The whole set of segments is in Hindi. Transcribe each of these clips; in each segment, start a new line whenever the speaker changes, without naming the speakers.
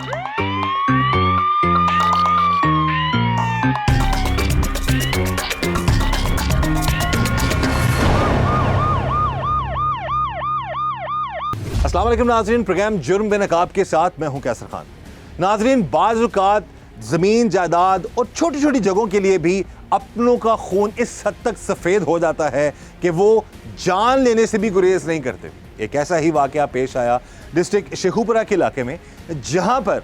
अस्सलाम वालेकुम नाज़रीन, प्रोग्राम जुर्म बेनकाब के साथ मैं हूं कैसर खान। नाज़रीन, बाज़ औक़ात ज़मीन जायदाद और छोटी छोटी जगहों के लिए भी अपनों का खून इस हद तक सफ़ेद हो जाता है कि वो जान लेने से भी गुरेज नहीं करते। एक ऐसा ही वाक़या पेश आया डिस्ट्रिक्ट शेखुपुरा के इलाके में, जहां पर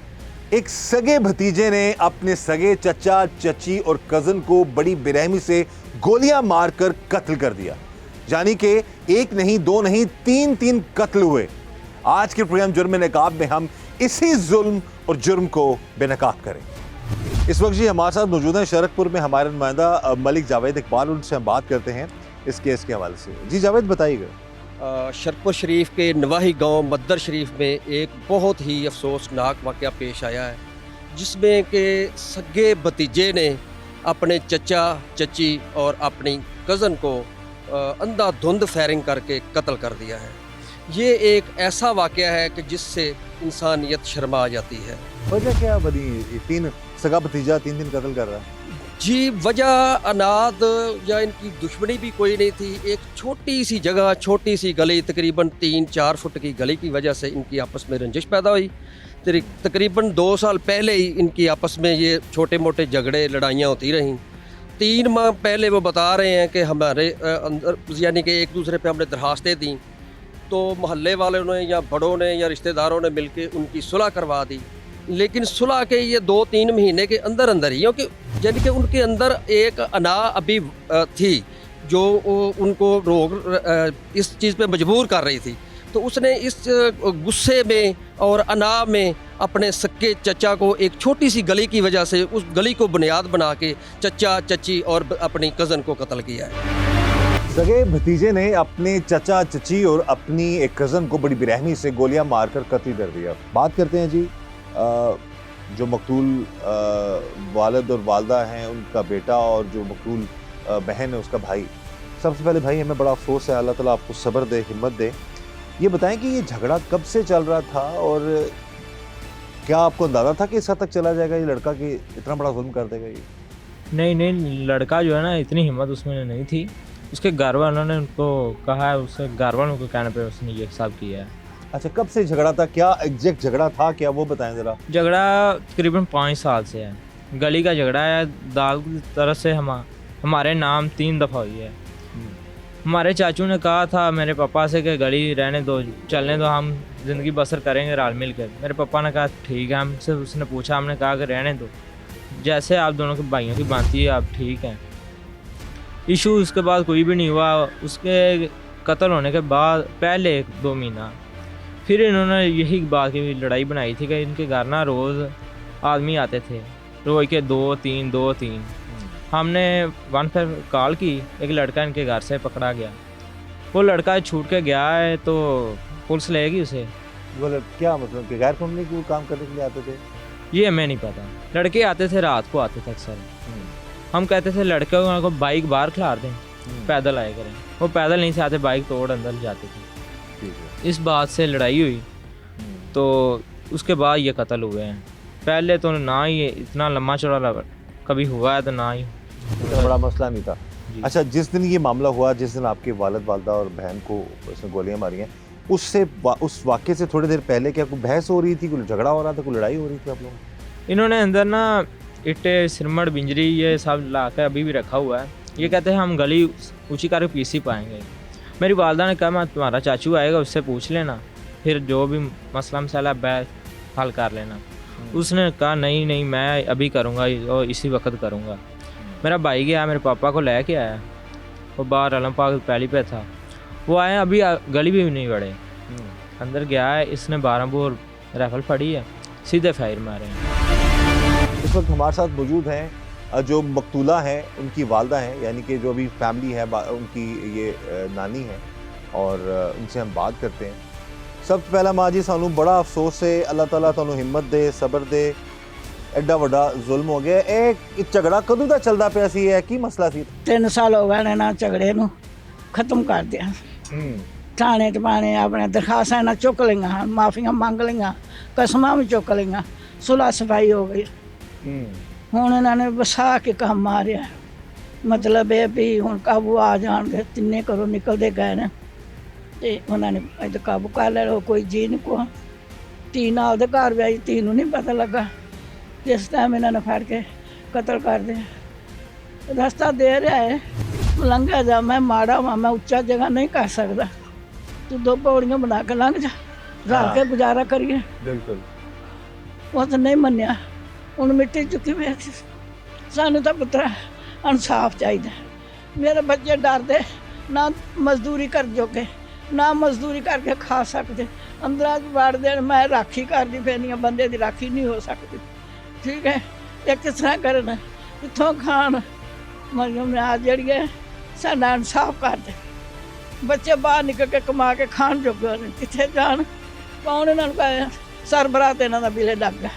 एक सगे भतीजे ने अपने सगे चचा चची और कज़न को बड़ी बेरहमी से गोलियां मारकर कत्ल कर दिया। यानी कि एक नहीं, दो नहीं, तीन कत्ल हुए। आज के प्रोग्राम जुर्म बेनकाब में हम इसी जुल्म और जुर्म को बेनकाब करें। इस वक्त जी हमारे साथ मौजूद हैं शरकपुर में हमारे नुमाइंदा मलिक जावेद इकबाल, उनसे हम बात करते हैं इस केस के हवाले से। जी जावेद, बताइएगा।
शरकपुर शरीफ के नवाही गांव मद्दर शरीफ में एक बहुत ही अफसोसनाक वाक़या पेश आया है, जिसमें कि सगे भतीजे ने अपने चचा चची और अपनी कज़न को अंधाधुंध फायरिंग करके कत्ल कर दिया है। ये एक ऐसा वाक़या है कि जिससे इंसानियत शर्मा जाती है।
वजह क्या बनी? तीन सगा भतीजा तीन कत्ल कर रहा है
जी, वजह अनाद या इनकी दुश्मनी भी कोई नहीं थी। एक छोटी सी जगह, छोटी सी गली, तकरीबन 3-4 फुट की गली की वजह से इनकी आपस में रंजिश पैदा हुई। तकरीबन 2 साल पहले ही इनकी आपस में ये छोटे मोटे झगड़े लड़ाइयाँ होती रहीं। 3 माह पहले वो बता रहे हैं कि हमारे अंदर यानी कि एक दूसरे पे हमने दरखास्तें दी, तो मोहल्ले वालों ने या बड़ों ने या रिश्तेदारों ने मिलकर उनकी सुलह करवा दी। लेकिन सुलह के ये 2-3 महीने के अंदर ही, क्योंकि यानी कि उनके अंदर एक अना अभी थी जो उनको इस चीज़ पे मजबूर कर रही थी। तो उसने इस गुस्से में और अना में अपने सक्के चचा को एक छोटी सी गली की वजह से उस गली को बुनियाद बना के चचा चची और अपनी कज़न को कत्ल किया है।
सगे भतीजे ने अपने चचा चची और अपनी एक कज़न को बड़ी बेरहमी से गोलियां मारकर कत्ल कर दिया। बात करते हैं जी जो मकतूल वालिद और वालदा हैं, उनका बेटा, और जो मकतूल बहन है उसका भाई। सबसे पहले भाई, हमें बड़ा अफसोस है, अल्लाह ताला आपको सब्र दे, हिम्मत दे। ये बताएं कि ये झगड़ा कब से चल रहा था और क्या आपको अंदाज़ा था कि इस हद तक चला जाएगा ये लड़का, कि इतना बड़ा जुल्म कर देगा ये?
नहीं, लड़का जो है ना, इतनी हिम्मत उसमें नहीं थी। उसके घर वालों ने उनको कहा है, उसके घर वालों को कहने पे उसने ये सब किया है।
अच्छा, कब से झगड़ा था? क्या एग्जैक्ट झगड़ा था, क्या वो बताएं ज़रा।
झगड़ा तकरीबन 5 साल से है। गली का झगड़ा है। दाल की तरफ से हमारे नाम 3 दफ़ा हुई है। हमारे चाचू ने कहा था मेरे पापा से कि गली रहने दो, चलने दो, हम ज़िंदगी बसर करेंगे राल मिल कर। मेरे पापा ने कहा ठीक है। हमसे उसने पूछा, हमने कहा कि रहने दो, जैसे आप दोनों के भाइयों की बनती है आप ठीक हैं। इशू उसके बाद कोई भी नहीं हुआ। उसके कत्ल होने के बाद पहले 1-2 महीना फिर इन्होंने यही बात की लड़ाई बनाई थी कि इनके घर ना रोज़ आदमी आते थे, रोज़ के 2-3। हमने 1 पर कॉल की, एक लड़का इनके घर से पकड़ा गया। वो लड़का छूट के गया है तो पुलिस लेगी उसे।
बोले क्या मतलब कि गैर कानूनी कोई काम करने के लिए आते थे?
ये हमें नहीं पता। लड़के आते थे, रात को आते थे अक्सर। हम कहते थे लड़के को बाइक बाहर खिलार दें, पैदल आए करें। वो पैदल नहीं से आते, बाइक तोड़ अंदर जाते थे। इस बात से लड़ाई हुई, तो उसके बाद ये कत्ल हुए हैं। पहले तो ना ही इतना लम्बा चौड़ा कभी हुआ है, तो ना ही
इतना बड़ा मसला नहीं था। अच्छा, जिस दिन ये मामला हुआ, जिस दिन आपके वालिद वालदा और बहन को उसने गोलियां मारी हैं, उस वाक़े से थोड़ी देर पहले क्या कोई बहस हो रही थी, कोई झगड़ा हो रहा था, कोई लड़ाई हो रही थी आप लोगों?
इन्होंने अंदर ना इट्टे, सिरमड़, बिंजरी ये सब ला कर अभी भी रखा हुआ है। ये कहते हैं हम गली ऊँची करके पीसी पाएंगे। मेरी वालदा ने कहा मैं तुम्हारा चाचू आएगा, उससे पूछ लेना, फिर जो भी मसला मसाला बहस हल कर लेना। उसने कहा नहीं मैं अभी करूँगा और इसी वक्त करूँगा। मेरा भाई गया, मेरे पापा को लेके आया। वो बाहर आलम पाक पहली पे था, वो आए, अभी गली भी नहीं बढ़े, अंदर गया है। इसने 12 बोर राइफल फड़ी है, सीधे फायर मारे हैं।
इस वक्त हमारे साथ मौजूद हैं जो मकतूला हैं, उनकी वालदा हैं, यानी कि जो अभी फैमिली है उनकी ये नानी है, और उनसे हम बात करते हैं। सबसे पहला माँ जी, सानू बड़ा अफसोस है, अल्लाह ताला तुहानू हिम्मत दे, सब्र दे। एडा वड्डा जुल्म हो गया। ਇਹ ਝਗੜਾ ਕਦੋਂ ਦਾ ਚੱਲਦਾ ਪਿਆ ਸੀ? ਇਹ ਕੀ ਮਸਲਾ ਸੀ?
3 ਸਾਲ ਹੋ ਗਏ ਨੇ ਨਾ ਝਗੜੇ ਨੂੰ ਖਤਮ ਕਰ ਦਿਆ। थाने च पाने अपने दरखास्तां इन्हां चुक लईयां माफियां मंग लईयां कसमां भी चुक लईयां सुलह सफाई हो गई हुण इन्हां ने वसा के काम मारिया मतलब ये भी हुण काबू आ जाणगे तिन्ने घरों निकलदे गए ने ते उन्हां ने अज काबू कर लिया कोई जी नहीं को धी नाल दे घर भी आई धी नूं नहीं पता लगा जिस टाइम इन्हां ने फड़ के कतल कर दिया रास्ता दे रहा है लंघा जा मैं माड़ा वा मैं उच्चा जगह नहीं कर सकदा तू दो पौड़ियां बना के लंघ जा रल के गुजारा करिए
बिल्कुल
वो तो नहीं मन्निया हुण मिट्टी चुकी वे सानू तो पुत्रा इंसाफ चाहिए मेरे बच्चे डरदे ना मजदूरी कर जोगे ना मजदूरी करके खा सकते अंदर वड़ देन मैं राखी करदी पैनी बंदे दी राखी नहीं हो सकती ठीक है ये किस तरह करना कित्थों खान मरियम ने आज जड़ी है साडा इंसाफ कर दे बच्चे बाहर निकल के कमा के खान जोगे ने कित्थे जान कौन इन्हां नूं कहे सरबराह ते इन्हां दा बिले लग गया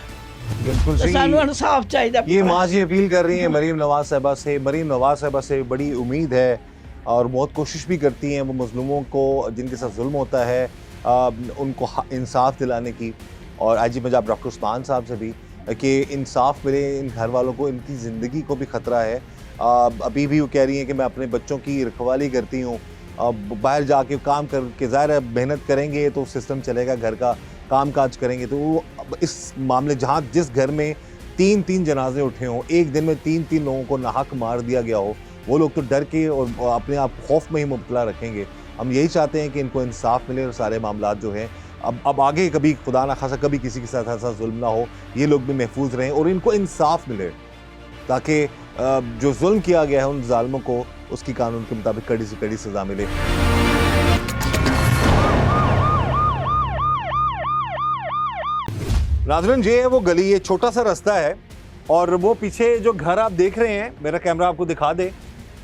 बिल्कुल सही
सानू इंसाफ चाहिए
ये माँ जी अपील कर रही हैं मरीम नवाज साहिबा से मरीम नवाज साहिबा से बड़ी उम्मीद है और बहुत कोशिश भी करती हैं वो मजलूमों को जिनके साथ जुल्म होता है उनको इंसाफ दिलाने की और आईजी पंजाब डॉक्टर उस्मान साहब से भी कि इंसाफ मिले इन घर वालों को इनकी ज़िंदगी को भी ख़तरा है अभी भी वो कह रही हैं कि मैं अपने बच्चों की रखवाली करती हूँ बाहर जाके काम करके ज़ाहिर है मेहनत करेंगे तो सिस्टम चलेगा घर का काम काज करेंगे तो वो इस मामले जहाँ जिस घर में 3 जनाजे उठे हों एक दिन में 3 लोगों को नाहक मार दिया गया हो वो लोग तो डर के और अपने आप खौफ में ही मुब्तला रखेंगे हम यही चाहते हैं कि इनको इंसाफ मिले और सारे मामलात जो हैं अब आगे कभी खुदा ना खासा कभी किसी के साथ ऐसा जुल्म ना हो ये लोग भी महफूज रहें और इनको इंसाफ मिले ताकि जो जुल्म किया गया है उन जालिमों को उसकी कानून के मुताबिक कड़ी से कड़ी सज़ा मिले। नाज़रीन ये है वो गली ये छोटा सा रास्ता है और वो पीछे जो घर आप देख रहे हैं मेरा कैमरा आपको दिखा दे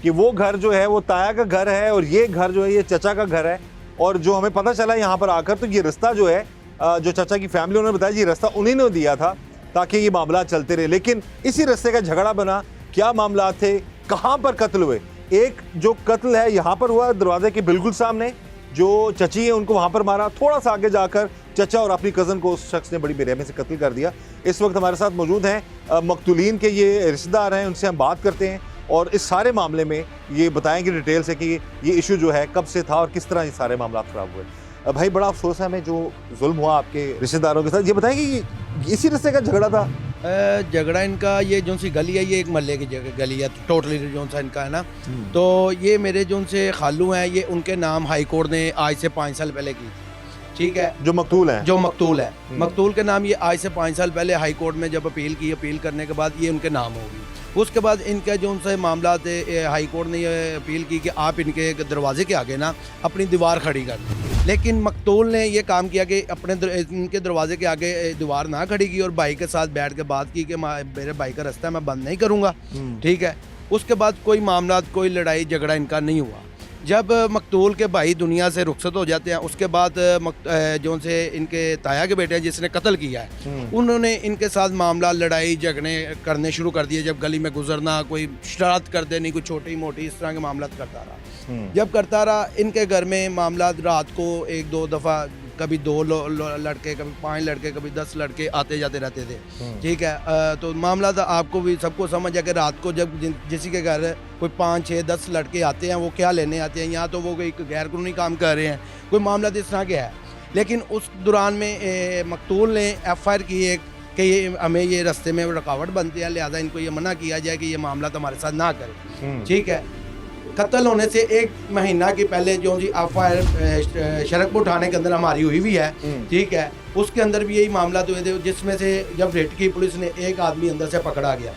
कि वो घर जो है वो ताया का घर है और ये घर जो है ये चचा का घर है और जो हमें पता चला यहाँ पर आकर तो ये रास्ता जो है जो चचा की फैमिली उन्होंने बताया ये रास्ता उन्हीं ने दिया था ताकि ये मामला चलते रहे लेकिन इसी रास्ते का झगड़ा बना क्या मामला थे कहाँ पर कत्ल हुए एक जो कत्ल है यहाँ पर हुआ दरवाजे के बिल्कुल सामने जो चची है उनको वहाँ पर मारा थोड़ा सा आगे जाकर चचा और अपनी कज़न को उस शख्स ने बड़ी बेरहमी से कत्ल कर दिया। इस वक्त हमारे साथ मौजूद हैं मकतूलीन के ये रिश्तेदार हैं उनसे हम बात करते हैं और इस सारे मामले में ये बताएंगे डिटेल से कि ये इशू जो है कब से था और किस तरह ये सारे मामला ख़राब हुए। भाई बड़ा अफसोस है हमें जो जुल्म हुआ आपके रिश्तेदारों के साथ ये बताएंगे कि इसी रिश्ते का झगड़ा था
झगड़ा इनका ये जो सी गली है ये एक महल्ले की जगह गली है टोटली जो सा इनका है ना तो ये मेरे जो से खालू हैं ये उनके नाम हाई कोर्ट ने आज से 5 साल पहले की ठीक है
जो मकतूल है
मकतूल के नाम ये आज से 5 साल पहले हाई कोर्ट में जब अपील करने के बाद ये उनके नाम होगी उसके बाद इनके जो उनसे मामला थे हाई कोर्ट ने ये अपील की कि आप इनके दरवाजे के आगे ना अपनी दीवार खड़ी कर दें लेकिन मकतूल ने ये काम किया कि अपने इनके दरवाजे के आगे दीवार ना खड़ी की और भाई के साथ बैठ के बात की कि मेरे भाई का रास्ता मैं बंद नहीं करूँगा ठीक है। उसके बाद कोई मामला कोई लड़ाई झगड़ा इनका नहीं हुआ। जब मकतूल के भाई दुनिया से रुखसत हो जाते हैं उसके बाद जो से इनके ताया के बेटे हैं जिसने कत्ल किया है उन्होंने इनके साथ मामला लड़ाई झगड़े करने शुरू कर दिए। जब गली में गुजरना कोई शरारत कर देनी कोई छोटी मोटी इस तरह के मामला करता रहा। जब करता रहा इनके घर में मामला रात को 1-2 दफ़ा कभी 2 लड़के कभी 5 लड़के कभी 10 लड़के आते जाते रहते थे ठीक है। तो मामला था आपको भी सबको समझ है कि रात को जब किसी के घर कोई 5-6-10 लड़के आते हैं वो क्या लेने आते हैं या तो वो कोई गैर कानूनी काम कर रहे हैं कोई मामला तो इस तरह के है। लेकिन उस दौरान में मकतूल ने FIR की है कि ये हमें ये रास्ते में रुकावट बनती है लिहाजा इनको ये मना किया जाए कि ये मामला तुम्हारे साथ ना करें ठीक है। कत्ल होने से 1 महीना के पहले जो जी FIR शरकपुर थाने के अंदर हमारी हुई भी है ठीक है। उसके अंदर भी यही मामला हुए थे जिसमें से जब रेड की पुलिस ने एक आदमी अंदर से पकड़ा गया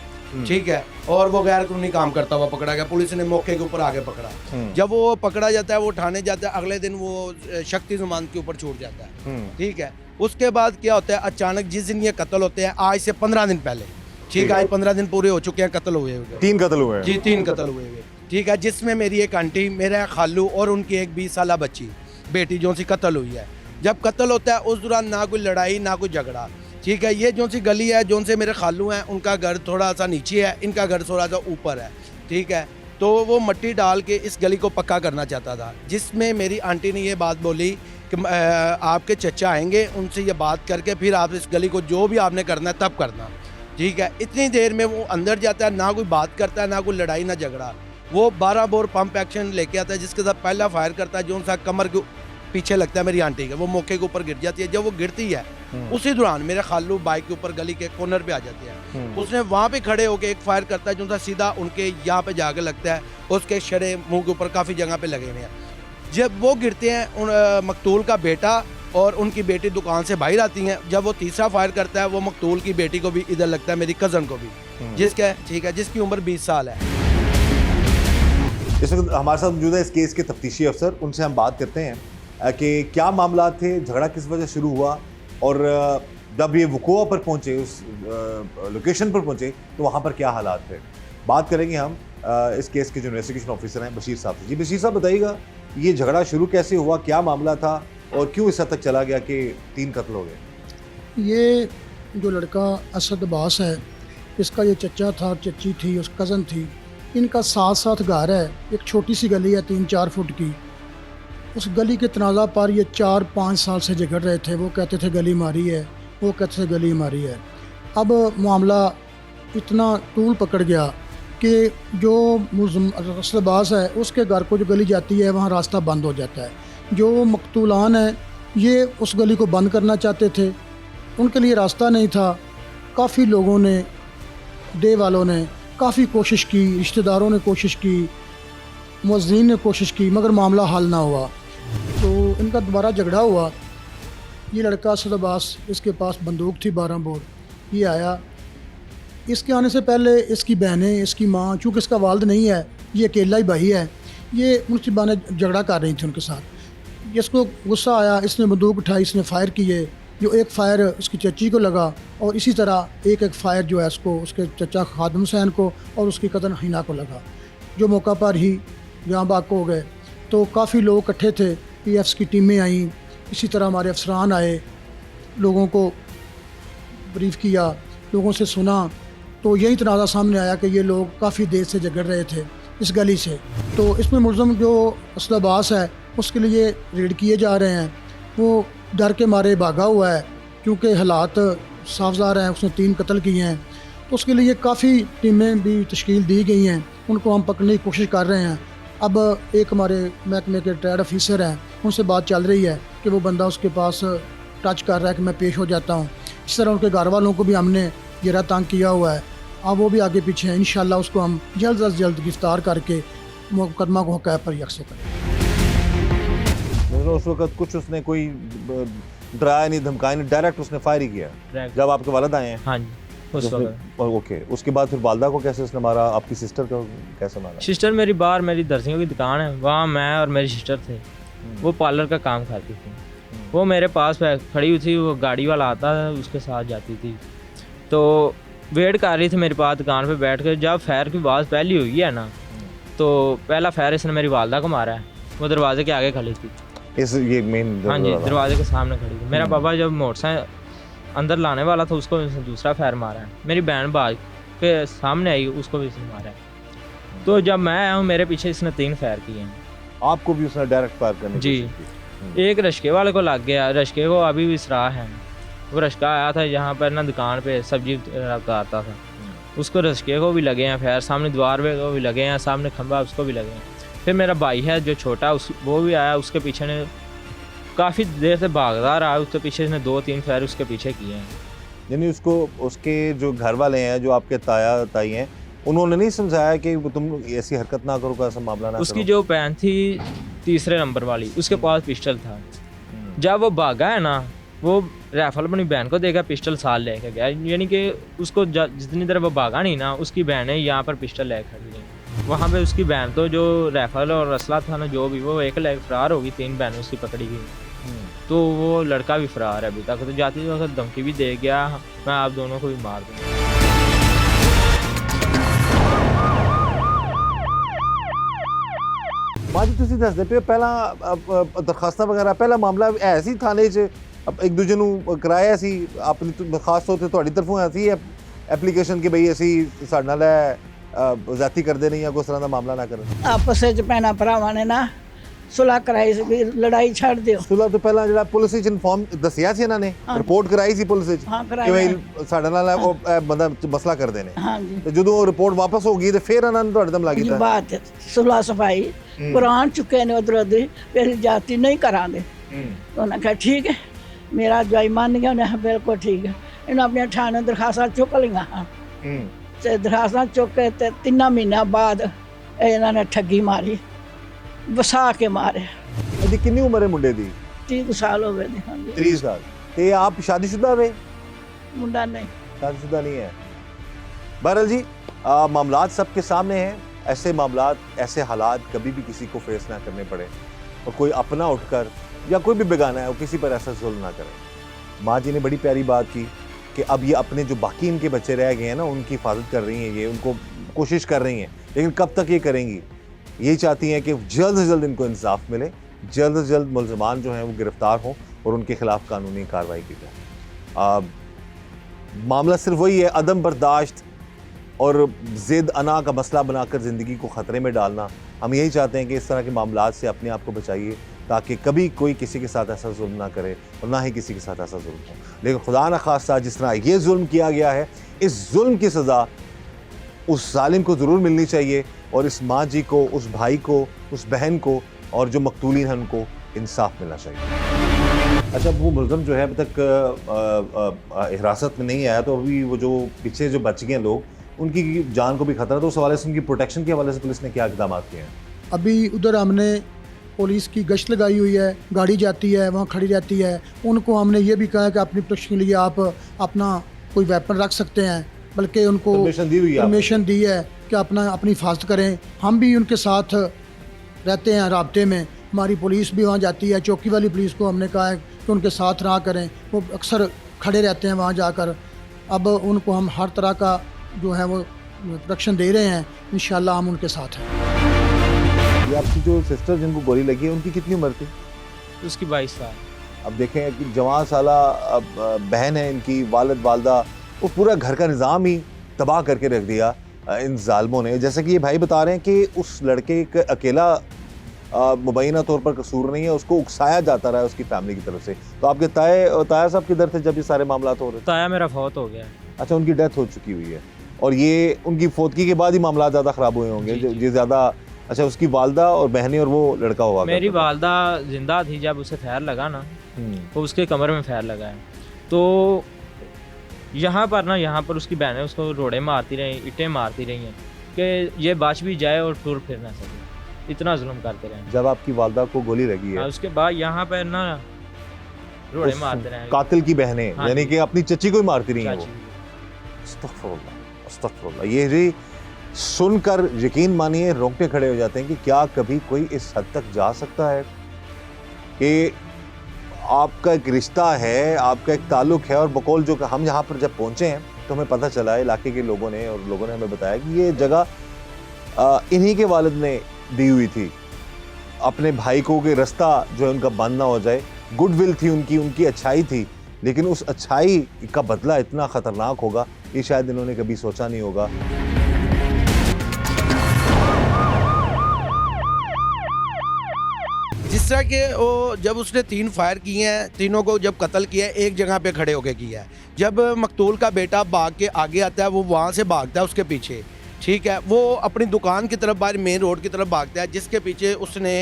ठीक है और वो गैर कानूनी काम करता हुआ पकड़ा गया। पुलिस ने मौके के ऊपर आगे पकड़ा। जब वो पकड़ा जाता है वो थाने जाता है अगले दिन वो शक्ति जमानत के ऊपर छूट जाता है ठीक है। उसके बाद क्या होता है अचानक जिस दिन ये कत्ल होते हैं आज से 15 दिन पहले ठीक है। आज 15 दिन पूरे हो चुके हैं कत्ल हुए
3 कत्ल हुए
जी 3 कत्ल हुए ठीक है। जिसमें मेरी एक आंटी मेरा खालू और उनकी एक 20 साल बच्ची बेटी जो सी कत्ल हुई है। जब कत्ल होता है उस दौरान ना कोई लड़ाई ना कोई झगड़ा ठीक है। ये जो सी गली है जो से मेरे खालू हैं उनका घर थोड़ा सा नीचे है इनका घर थोड़ा सा ऊपर है ठीक है। तो वो मिट्टी डाल के इस गली को पक्का करना चाहता था, जिसमें मेरी आंटी ने ये बात बोली कि आपके चचा आएंगे, उनसे ये बात करके फिर आप इस गली को जो भी आपने करना है तब करना, ठीक है। इतनी देर में वो अंदर जाता है, ना कोई बात करता है, ना कोई लड़ाई ना झगड़ा। वो 12 बोर पंप एक्शन लेके आता है, जिसके साथ पहला फायर करता है, जो सा कमर के पीछे लगता है मेरी आंटी के, वो मौके के ऊपर गिर जाती है। जब वो गिरती है उसी दौरान मेरे खालू बाइक के ऊपर गली के कॉर्नर पे आ जाते हैं। उसने वहाँ पे खड़े होकर एक फायर करता है, जो सा सीधा उनके यहाँ पे जाके लगता है, उसके शरे मुंह के ऊपर काफ़ी जगह पे लगे हुए हैं। जब वो गिरते हैं, उन मकतूल का बेटा और उनकी बेटी दुकान से बाहर आती हैं। जब वो तीसरा फायर करता है, वो मकतूल की बेटी को भी इधर लगता है, मेरी कज़न को भी, जिसका ठीक है, जिसकी उम्र 20 साल है।
इस वक्त हमारे साथ मौजूद है इस केस के तफ्तीशी अफसर, उनसे हम बात करते हैं कि क्या मामला थे, झगड़ा किस वजह शुरू हुआ, और जब ये वक़ूआ पर पहुँचे, उस लोकेशन पर पहुँचे, तो वहाँ पर क्या हालात थे। बात करेंगे हम इस केस के जो इन्वेस्टिगेशन ऑफिसर हैं बशीर साहब से। जी बशीर साहब, बताइएगा ये झगड़ा शुरू कैसे हुआ, क्या मामला था और क्यों इस हद तक चला गया कि 3 कत्ल हो गए।
ये जो लड़का असद अब्बास है, इसका ये चचा था, चची थी, उस कज़न थी, इनका साथ साथ घर है। एक छोटी सी गली है 3-4 फुट की। उस गली के तनाज़ा पर ये 4-5 साल से झगड़ रहे थे। वो कहते थे गली मारी है, वो कहते थे गली मारी है। अब मामला इतना तूल पकड़ गया कि जो असद अब्बास है, उसके घर को जो गली जाती है वहाँ रास्ता बंद हो जाता है। जो मकतूलान हैं, ये उस गली को बंद करना चाहते थे, उनके लिए रास्ता नहीं था। काफ़ी लोगों ने, डे वालों ने काफ़ी कोशिश की, रिश्तेदारों ने कोशिश की, मुअज़्ज़िन ने कोशिश की, मगर मामला हल ना हुआ। तो इनका दोबारा झगड़ा हुआ। ये लड़का असद अब्बास, इसके पास बंदूक थी 12 बोर। ये आया, इसके आने से पहले इसकी बहनें, इसकी माँ, चूँकि इसका वालिद नहीं है, ये अकेला ही भाई है, ये उनकी बहनें झगड़ा कर रही थी उनके साथ। इसको गुस्सा आया, इसने बंदूक उठाई, इसने फायर किए। जो एक फ़ायर उसकी चची को लगा और इसी तरह एक फायर जो है उसको, उसके चचा खादिम हुसैन को और उसकी कज़न हिना को लगा, जो मौका पर ही जहाँ बाग हो गए। तो काफ़ी लोग इकट्ठे थे, PFs की टीमें आईं, इसी तरह हमारे अफसरान आए, लोगों को ब्रीफ़ किया, लोगों से सुना। तो यही तनाज़ा सामने आया कि ये लोग काफ़ी देर से झगड़ रहे थे इस गली से। तो इसमें मुलज़म जो असद अब्बास है, उसके लिए रेड किए जा रहे हैं। वो डर के मारे भागा हुआ है, क्योंकि हालात साफज़ार हैं, उसने 3 कत्ल किए हैं। तो उसके लिए काफ़ी टीमें भी तश्कील दी गई हैं, उनको हम पकड़ने की कोशिश कर रहे हैं। अब एक हमारे महकमे के रिटायर्ड ऑफिसर हैं, उनसे बात चल रही है कि वो बंदा उसके पास टच कर रहा है कि मैं पेश हो जाता हूँ। इस तरह उनके घर वालों को भी हमने घेरा तंग किया हुआ है। अब वो भी आगे पीछे हैं। इंशाल्लाह उसको हम जल्द अज जल्द गिरफ्तार करके मुकदमा को हक़ पर यकसे करें।
उस वक्त कुछ उसने कोई डराया नहीं, धमकाया नहीं, डायरेक्ट उसने फायर ही किया जब आपके वालिद आए हैं।
हाँ जी, उस वक्त।
ओके, उसके बाद फिर वालदा को कैसे उसने मारा, आपकी सिस्टर को कैसे मारा?
सिस्टर मेरी बाहर, मेरी दर्जियों की दुकान है, वहाँ मैं और मेरी सिस्टर थे। वो पार्लर का काम करती थी। वो मेरे पास खड़ी हुई थी, वो गाड़ी वाला आता है, उसके साथ जाती थी। तो वेट कर रही थी मेरे पास दुकान पे बैठ कर। जब फायर की आवाज़ पहली हुई है ना, तो पहला फायर इसने मेरी वालदा को मारा है। वो दरवाजे के आगे खड़ी थी,
ये मेन।
हाँ जी, दरवाजे के सामने खड़ी थी। मेरा पापा जब मोटरसाइकिल अंदर लाने वाला था, उसको इसने दूसरा फायर मारा है। मेरी बहन बाज के सामने आई, उसको भी इसने मारा है। तो जब मैं आया हूँ, मेरे पीछे इसने 3 फायर किए हैं।
आपको भी उसने डायरेक्ट फायर करने
जी, एक रश्के वाले को लग गया। रश्के को अभी भी सराह है। वो रश्का आया था यहाँ पर ना, दुकान पे सब्जी काटता था, उसको रश्के को भी लगे हैं फायर। सामने द्वार पे को भी लगे हैं, सामने खंभा उसको भी लगे हैं। फिर मेरा भाई है जो छोटा, वो भी आया, उसके पीछे ने काफ़ी देर से भागदा रहा, उसके पीछे इसने 2-3 फायर उसके पीछे किए हैं।
यानी उसको, उसके जो घर वाले हैं, जो आपके ताया ताई हैं, उन्होंने नहीं समझाया कि तुम ऐसी हरकत ना करो, ऐसा मामला ना
उसकी
करो?
जो बहन थी 3रे नंबर वाली, उसके पास पिस्टल था। जब वो भागा है ना, वो राइफल अपनी बहन को देगा, पिस्टल साल लेके गया। यानी कि उसको जितनी देर वो भागा नहीं ना, उसकी बहनें यहाँ पर पिस्टल ले खड़ी गई। वहाँ पे उसकी बहन तो जो राइफल और असला था ना, जो भी, वो एक लेग फरार होगी, 3 बहनें उसकी पकड़ी गई। तो वो लड़का भी फरार है अभी तक। तो जाती वक्त धमकी भी दे गया, मैं आप दोनों को भी मार दूँगा।
माजी तुसी दस दे पे पहला दरखास्तां वगैरह, पहला मामला ऐसी थाने च एक दूजे ਨੂੰ ਕਰਾਇਆ ਸੀ, ਆਪਣੀ ਦਰਖਾਸਤ ਹੋਤੇ ਤੁਹਾਡੀ ਤਰਫੋਂ ਆਈ ਐਪਲੀਕੇਸ਼ਨ ਕਿ ਭਈ ਅਸੀਂ ਸਾਡੇ ਨਾਲ जाती करते नहीं या कोई तरह का मामला ना करें?
आपस ਵਿੱਚ ਭੈਣਾਂ ਭਰਾਵਾਂ ਨੇ ਨਾ ਸੁਲ੍ਹਾ ਕਰਾਈ ਸੀ ਵੀ ਲੜਾਈ ਛੱਡ ਦਿਓ।
ਸੁਲ੍ਹਾ ਤੋਂ ਪਹਿਲਾਂ ਜਿਹੜਾ ਪੁਲਿਸ ਵਿੱਚ ਇਨਫੋਰਮ ਦੱਸਿਆ ਸੀ ਇਹਨਾਂ ਨੇ, ਰਿਪੋਰਟ ਕਰਾਈ ਸੀ ਪੁਲਿਸ ਵਿੱਚ
ਹਾਂ, ਕਰਾਈ
ਕਿ
ਹੈ।
ਵੀ ਸਾਡੇ ਨਾਲ ਉਹ ਬੰਦਾ ਮਸਲਾ ਕਰਦੇ ਨੇ,
ਹਾਂਜੀ
ਤੇ ਜਦੋਂ ਉਹ ਰਿਪੋਰਟ ਵਾਪਸ ਹੋ ਗਈ ਤੇ ਫਿਰ ਇਹਨਾਂ ਨੇ ਤੁਹਾਡੇ ਤੇ ਹਮਲਾ ਕੀਤਾ?
ਬਾਤ ਸੁਲ੍ਹਾ ਸਫਾਈ ਕੁਰਾਨ ਚੁੱਕੇ ਨੇ ਉਧਰ ਉਧਰ ਫਿਰ ਜਾਤੀ ਨਹੀਂ ਕਰਾਂਗੇ। ਉਹਨਾਂ ਕਿਹਾ ਠੀਕ ਹੈ, ਮੇਰਾ ਜਵਾਈ ਮੰਨ ਗਿਆ। ਉਹਨੇ ਕਿਹਾ ਬਿਲਕੁਲ ਠੀਕ ਹੈ। ਇਹਨਾਂ ਆਪਣੀਆਂ ਥਾਣੇ ਦਰਖਾਸਤਾਂ ਚੁੱਕ ਲਈਆਂ ਤੇ ਦਰਖਾਸਤਾਂ ਚੁੱਕ ਕੇ ਤੇ 3 ਮਹੀਨਿਆਂ ਬਾਅਦ ਇਹਨਾਂ ਨੇ ਠੱਗੀ ਮਾਰੀ, ਵਸਾ ਕੇ ਮਾਰਿਆ।
ਇਹਦੀ ਕਿੰਨੀ ਉਮਰ ਹੈ ਮੁੰਡੇ ਦੀ?
30 ਸਾਲ ਹੋ ਗਏ ਨੇ। ਹਾਂਜੀ
30 ਸਾਲ। ਤੇ ਆਪ शादीशुदा वे?
ਮੁੰਡਾ नहीं।
शादीशुदा नहीं है। बहरहाल जी, मामलात सबके सामने हैं। ऐसे मामलात, ऐसे हालात कभी भी किसी को फेस ना करने पड़े और कोई अपना उठकर या कोई भी बेगाना है वो किसी पर ऐसा जुल्म ना करे। माँ जी ने बड़ी प्यारी बात की कि अब ये अपने जो बाकी इनके बच्चे रह गए हैं ना उनकी हिफाजत कर रही हैं, ये उनको कोशिश कर रही हैं, लेकिन कब तक ये करेंगी? यही चाहती हैं कि जल्द से जल्द इनको इंसाफ मिले, जल्द से जल्द मुलजमान जो हैं वो गिरफ्तार हों और उनके खिलाफ कानूनी कार्रवाई की जाए। मामला सिर्फ वही है, अदम बर्दाश्त और ज़िद अना का मसला बनाकर ज़िंदगी को ख़तरे में डालना। हम यही चाहते हैं कि इस तरह के मामलात से अपने आप को बचाइए ताकि कभी कोई किसी के साथ ऐसा जुल्म ना करे और ना ही किसी के साथ ऐसा जुल्म हो। लेकिन खुदा न खास्ता जिस तरह ये जुल्म किया गया है, इस जुल्म की सज़ा उस जालिम को ज़रूर मिलनी चाहिए और इस माँ जी को, उस भाई को, उस बहन को और जो मकतूलीन हैं उनको इंसाफ मिलना चाहिए। अच्छा, वो मुलज़म जो है अभी तक हिरासत में नहीं आया, तो अभी वो जो पीछे जो बच गए लोग उनकी जान को भी खतरा, तो उस हवाले से उनकी प्रोटेक्शन के हवाले से पुलिस ने क्या इक़दाम किए हैं?
अभी उधर हमने पुलिस की गश्त लगाई हुई है, गाड़ी जाती है वहाँ खड़ी रहती है। उनको हमने ये भी कहा कि अपनी प्रोटेक्शन के लिए आप अपना कोई वेपन रख सकते हैं, बल्कि उनको
परमिशन दी हुई है?
परमिशन दी है कि अपनी हिफाजत करें। हम भी उनके साथ रहते हैं राब्ते में। हमारी पुलिस भी वहाँ जाती है, चौकी वाली पुलिस को हमने कहा है कि उनके साथ रहा करें, वो अक्सर खड़े रहते हैं वहाँ जाकर। अब उनको हम हर तरह का जो है वो प्रोटेक्शन दे रहे हैं, इंशाल्लाह हम उनके साथ हैं।
ये आपकी जो सिस्टर जिनको गोली लगी है उनकी कितनी उम्र थी?
उसकी 22 साल।
अब देखें कि जवान साला बहन है इनकी, वालिद वालदा, वो पूरा घर का निज़ाम ही तबाह करके रख दिया इन जालिमों ने। जैसे कि ये भाई बता रहे हैं कि उस लड़के का अकेला मुबैना तौर पर कसूर नहीं है, उसको उकसाया जाता रहा है उसकी फैमिली की तरफ से। तो आपके ताया साहब किधर थे जब ये सारे मामला हो रहे थे?
ताया मेरा फौत हो गया।
अच्छा, उनकी डेथ हो चुकी हुई है और ये उनकी फौतगी के बाद ही मामला ज़्यादा ख़राब हुए होंगे? ये ज़्यादा। अच्छा, उसकी वालदा और बहनें और वो लड़का हुआ?
मेरी वालदा जिंदा थी जब उसे फायर लगा ना, तो उसके कमर में फायर लगा है। तो यहाँ पर उसकी बहनें उसको रोड़े मारती रही, ईंटें मारती रही हैं कि ये बच भी जाए और टूर फिर ना सके, इतना जुल्म करते रहे।
जब आपकी वालदा को गोली लगी है
उसके बाद यहाँ पर ना रोड़े मारते रहे
कातिल की बहनें,
हाँ
यानी कि अपनी चची को ही मारती रही हैं वो?
चाची।
अस्तगफुरुल्लाह, अस्तगफुरुल्लाह। ये जी सुनकर यकीन मानिए रोंगटे खड़े हो जाते हैं कि क्या कभी कोई इस हद तक जा सकता है कि आपका एक रिश्ता है, आपका एक ताल्लुक़ है। और बकौल जो हम यहाँ पर जब पहुँचे हैं तो हमें पता चला इलाके के लोगों ने हमें बताया कि ये जगह इन्हीं के वालिद ने दी हुई थी अपने भाई को, कि रास्ता जो है उनका बंद ना हो जाए। गुडविल थी उनकी अच्छाई थी, लेकिन उस अच्छाई का बदला इतना ख़तरनाक होगा ये शायद इन्होंने कभी सोचा नहीं होगा।
जिस तरह के वो जब उसने 3 फायर किए हैं, तीनों को जब कत्ल किया है एक जगह पे खड़े होके किया है। जब मकतूल का बेटा भाग के आगे आता है, वो वहाँ से भागता है उसके पीछे, ठीक है, वो अपनी दुकान की तरफ बाहर मेन रोड की तरफ भागता है, जिसके पीछे उसने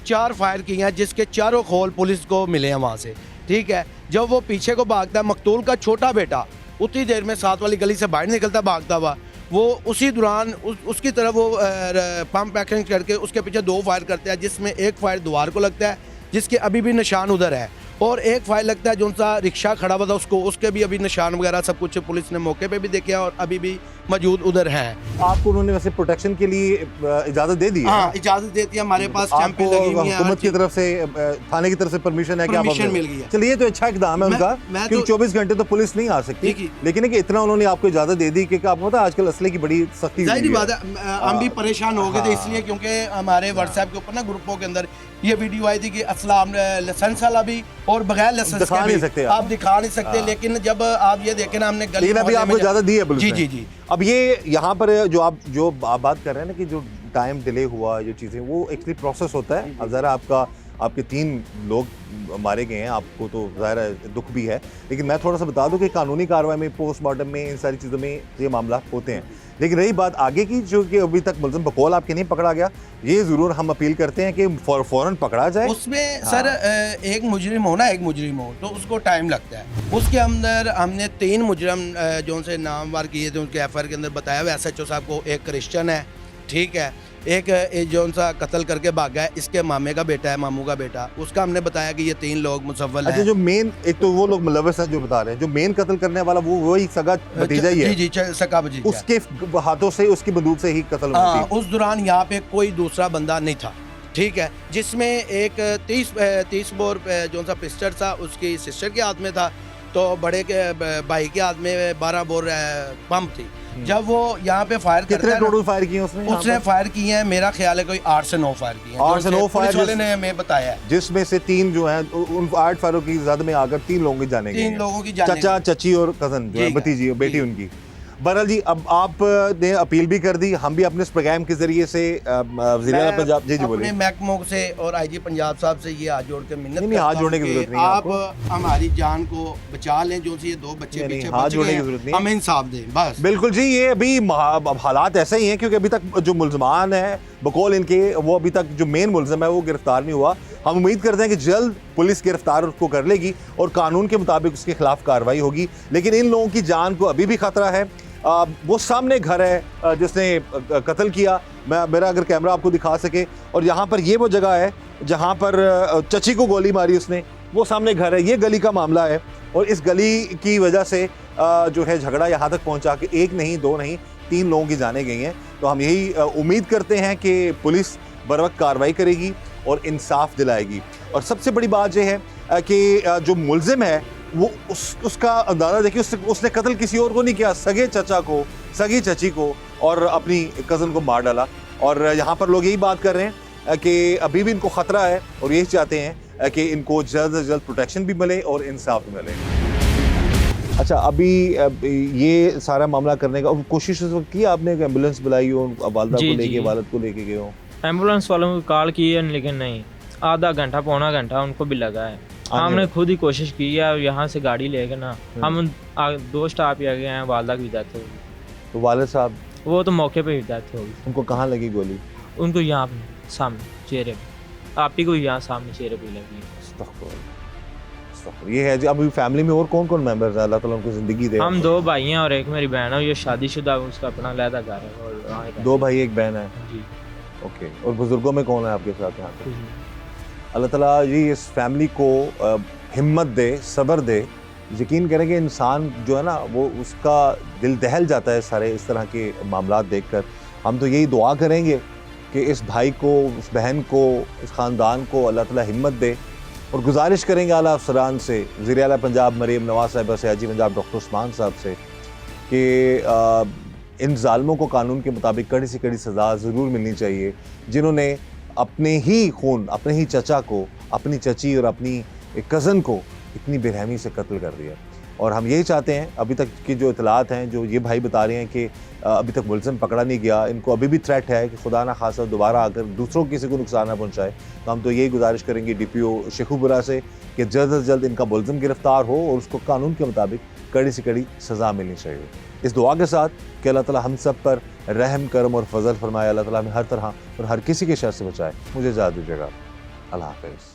4 फायर किए हैं, जिसके चारों खोल पुलिस को मिले हैं वहाँ से, ठीक है। जब वो पीछे को भागता है, मकतूल का छोटा बेटा उतनी देर में साथ वाली गली से बाहर निकलता भागता हुआ, वो उसी दौरान उसकी तरफ वो पंप एक्शन करके उसके पीछे 2 फायर करते हैं, जिसमें एक फायर द्वार को लगता है जिसके अभी भी निशान उधर है, और एक फायर लगता है जो सा रिक्शा खड़ा हुआ था उसके भी अभी निशान वगैरह सब कुछ पुलिस ने मौके पे भी देखे और अभी भी मौजूद उधर हैं।
आपको उन्होंने वैसे प्रोटेक्शन के लिए इजाज़त दे दी है?
हाँ, इजाज़त देती है, हमारे पास कैंपें लगी हुई हैं,
हुकूमत की तरफ से, थाने की तरफ से परमिशन है कि आप
परमिशन मिल गई है।
चलिए, ये तो अच्छा इकदाम है उनका, क्योंकि 24 घंटे तो पुलिस नहीं आ सकती, लेकिन कि इतना उन्होंने आपको इजाज़त दे दी कि आपको पता है आजकल असले की बड़ी सख्ती
जाहिर बात है। हम भी परेशान हो गए थे इसलिए क्योंकि हमारे व्हाट्सएप के ऊपर ना ग्रुपों के अंदर ये वीडियो आई थी कि असला लाइसेंस वाला भी और बगैर लाइसेंस
दिखा नहीं सकते
आप दिखा नहीं सकते। लेकिन जब आप ये देखें ना, हमने गली
आपको इजाज़त दी है पुलिस
जी
ने?
जी जी
अब ये यहाँ पर जो आप बात कर रहे हैं ना कि जो टाइम डिले हुआ, जो चीज़ें, वो एक्चुअली प्रोसेस होता है। अब ज़रा आपके 3 लोग मारे गए हैं, आपको तो ज़ाहिर है दुख भी है, लेकिन मैं थोड़ा सा बता दूं कि कानूनी कार्रवाई में, पोस्टमार्टम में, इन सारी चीज़ों में ये मामला होते हैं। लेकिन रही बात आगे की, जो कि अभी तक मुलज़िम बकौल आपके नहीं पकड़ा गया, ये ज़रूर हम अपील करते हैं कि फ़ौरन पकड़ा जाए।
उसमें सर एक मुजरिम हो ना, एक मुजरिम हो तो उसको टाइम लगता है। उसके अंदर हमने 3 मुजरिम जो उनसे नामवार किए थे, उनके एफआईआर के अंदर बताया हुआ SHO साहब को, एक क्रिश्चियन है, ठीक है, एक जो उनसा कत्ल करके भागा है, इसके मामे का बेटा है, मामू का बेटा, उसका हमने बताया कि ये 3 लोग मुसव्वल हैं।
अच्छा, जो मेन, एक तो वो लोग मुलव्वस हैं जो बता रहे हैं, जो मेन कत्ल करने वाला वो वही सगा भतीजा ही है।
जी सका भतीजा,
उसके हाथों से, उसकी बंदूक से ही कत्ल हुआ।
हाँ, उस दौरान यहाँ पे कोई दूसरा बंदा नहीं था, ठीक है, जिसमें एक 30 बोर जो सा पिस्टल था उसकी सिस्टर के हाथ में था, तो बड़े के भाई के हाथ में 12 बोर पंप थी। जब वो यहाँ पे फायर करता
कितने
है,
टोटल फायर किए उसने
फायर किए हैं, मेरा ख्याल है कोई 8 से 9 फायर किए हैं,
8 से 9 फायर
वाले ने हमें बताया है,
जिसमें से 3 जो हैं उन 8 फायरों की जद में आकर 3 लोगों की जाने गई
3 लोगों की जाने
चाचा, चची और कजन जो है,
जी,
भतीजी और बेटी
जी।
उनकी। बहरहाल जी, अब आपने अपील भी कर दी, हम भी अपने इस प्रोग्राम के जरिए से वज़ीर-ए-आला पंजाब, जी बोलिए।
अपने महकमों से और IG पंजाब साहब से ये हाथ जोड़ के मिन्नत
नहीं, हाथ
करता
जोड़ने
हूं
की
कि
जरूरत नहीं है
आप
आपको।
हमारी जान को बचा लें, जो सी ये 2 बच्चे
नहीं,
पीछे
हाथ
बच
जोड़ने
गए
की जरूरत
हैं,
नहीं है।
हमें इंसाफ दें बस।
बिल्कुल जी, ये अभी अब हालात ऐसे ही हैं क्योंकि अभी तक जो मुल्ज़मान है बकौल इनके, वो अभी तक जो मेन मुल्ज़िम है वो गिरफ्तार नहीं हुआ। हम उम्मीद करते हैं कि जल्द पुलिस गिरफ्तार उसको कर लेगी और कानून के मुताबिक उसके खिलाफ कार्रवाई होगी। लेकिन इन लोगों की जान को अभी भी खतरा है। वो सामने घर है जिसने कत्ल किया, मेरा अगर कैमरा आपको दिखा सके, और यहाँ पर ये वो जगह है जहाँ पर चची को गोली मारी उसने, वो सामने घर है, ये गली का मामला है। और इस गली की वजह से जो है झगड़ा यहाँ तक पहुँचा कि 1 नहीं 2 नहीं 3 लोगों की जानें गई हैं। तो हम यही उम्मीद करते हैं कि पुलिस बरवक्त कार्रवाई करेगी और इंसाफ दिलाएगी। और सबसे बड़ी बात यह है कि जो मुल्ज़िम है वो उसका अंदाज़ा देखिए, उसने कत्ल किसी और को नहीं किया, सगे चचा को, सगी चची को और अपनी कज़न को मार डाला। और यहाँ पर लोग यही बात कर रहे हैं कि अभी भी इनको ख़तरा है और यही चाहते हैं कि इनको जल्द से जल्द प्रोटेक्शन भी मिले और इंसाफ भी मिले। अच्छा, अभी ये सारा मामला करने का कोशिश की आपने, एम्बुलेंस बुलाई हो, वालदा को लेके, वालद को लेके गए हो?
एम्बुलेंस वालों को कॉल की है, लेकिन नहीं, आधा घंटा पौना घंटा उनको भी लगा है। हमने खुद ही कोशिश की है, यहाँ से गाड़ी लेके ना हम 2 स्टॉप ही आगे हैं, वालदा की डेथ हो गई।
तो वालिद साहब
वो तो मौके पे ही डेथ हो गई।
उनको कहाँ लगी गोली?
उनको यहाँ पे सामने चेहरे पे, आप ही को यहाँ सामने चेहरे पे लगी।
ये है जी। अभी फैमिली में और कौन कौन मेंबर्स हैं? अल्लाह ताला उनको ज़िंदगी दे।
हम 2 भाई हैं और एक मेरी बहन है, ये शादीशुदा, उसका अपना अलहदा घर है और वहाँ ही
2 भाई 1 बहन है।
जी।
ओके, और बुजुर्गों में कौन है आपके साथ यहाँ पे? अल्लाह ताला जी इस फैमिली को हिम्मत दे, सब्र दे। यकीन करें कि इंसान जो है ना, वो उसका दिल दहल जाता है सारे इस तरह के मामलात देखकर। हम तो यही दुआ करेंगे कि इस भाई को, इस बहन को, इस ख़ानदान को अल्लाह ताला हिम्मत दे, और गुजारिश करेंगे आला अफसरान से, वज़ीर-ए-आला पंजाब मरीम नवाज़ साहिबा से, IG पंजाब डॉक्टर उस्मान साहब से, कि इन ज़ालिमों को कानून के मुताबिक कड़ी से कड़ी सज़ा ज़रूर मिलनी चाहिए, जिन्होंने अपने ही खून, अपने ही चचा को, अपनी चची और अपनी कज़न को इतनी बेरहमी से कत्ल कर दिया। और हम यही चाहते हैं, अभी तक की जो इतलात हैं, जो ये भाई बता रहे हैं कि अभी तक मुल्ज़िम पकड़ा नहीं गया, इनको अभी भी थ्रेट है कि खुदा ना खासा दोबारा आकर दूसरों किसी को नुकसान ना पहुंचाए। तो हम तो यही गुजारिश करेंगे DPO शेखुपुरा से कि जल्द से जल्द इनका मुल्ज़िम गिरफ्तार हो और उसको कानून के मुताबिक कड़ी से कड़ी सज़ा मिलनी चाहिए। इस दुआ के साथ कि अल्लाह ताला हम सब पर रहम करम और फजल फरमाए, अल्लाह ताला हमें हर तरह और हर किसी के शर से बचाए। मुझे इजाज़त दीजिएगा। अल्लाह हाफ़िज़।